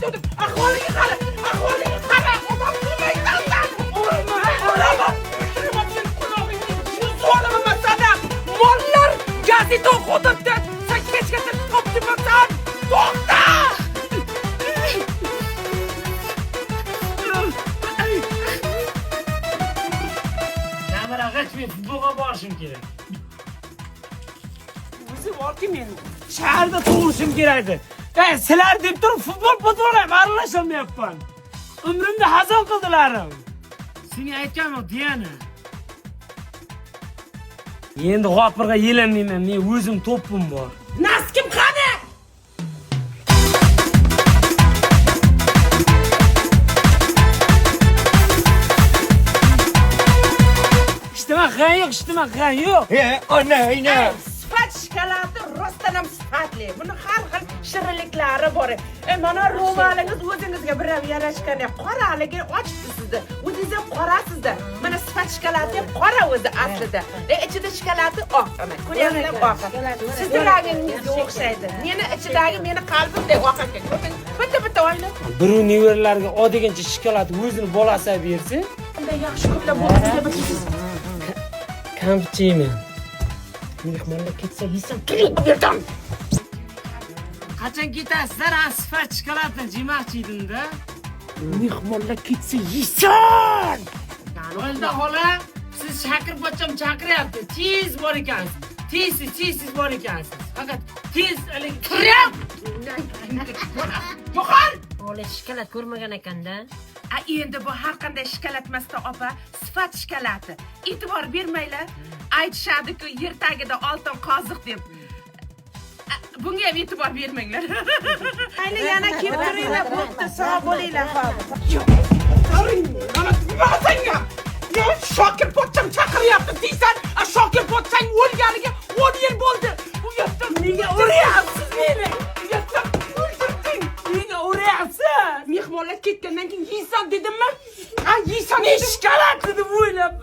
dedim. Ahvoliga qara. Ahvoliga qara. Odam bilmaysan. Olaman. Sen qulog'ingni zo'rlaman sana. Mollar gazeta o'qitibdi. Sen kechgacha topdimsan. To'xta! Kameraga chiqib futbolga borishim kerak. O'zi borki men shaharda tug'ilishim kerak edi. Sizlar deb turib futbolga aralashmayapman. Umrimni hazon qildilarim. Senga aytganman, Diana. Endi g'opirga yelanmayman, men o'zim to'pim bor. Naskim qani? İçtima qan yo'q. Ana. Sifat shokoladi rostdan ham sifatli. Buni har xil shirinliklari bor. Mana ro'molingiz o'zingizga birab yarashgan. Qoraligi ochdi sizni. O'zingiz ham qorasizda. Mana sifat shokoladi ham qora o'zi aslida. Ichida shokoladi oq. Ko'ryapsizlar oq. Sizning rangingizga o'xshaydi. Meni ichidagi meni qalbimdek oq ekan. Ko'ring. Bitta o'ynab. Bir univerlarga oddigancha shokolad o'zini bolasiga bersin. Bunday yaxshi ko'plab bo'lsa Kamchiman. Mehmonlar ketsa yesam kelib berdim. Qachon ketasizlar? Sifat shokoladni yemoqchi edim-da. Mehmonlar ketsa yesam. Bo'ldi xola, siz Shakirbocham chaqiryapti. Tez bor ekansiz. Tez bor ekansiz. Faqat tez kirib. Yo'qol! Ola shokolad ko'rmagan ekanda. Endi bu har qanday shokolad emasda opa, sifat shokoladi. E'tibor bermanglar. Aytishadi-ku yer tagida oltin qoziq deb. Bunga ham e'tibor bermanglar. Ayni yana kelib turinglar, bo'pti, sog' bo'linglar hozir. Mana nimasanga? Men Shokirbocham chaqiryapti deysan, Shokirbocham o'lganiga 10 yil bo'ldi. Bu yerda nega uryapsiz meni? Bu yerda o'ldirding. Nega uryapsiz? Mehmonlar ketgandan keyin yeysan dedimmi? Yeysan shokolad deb o'ylab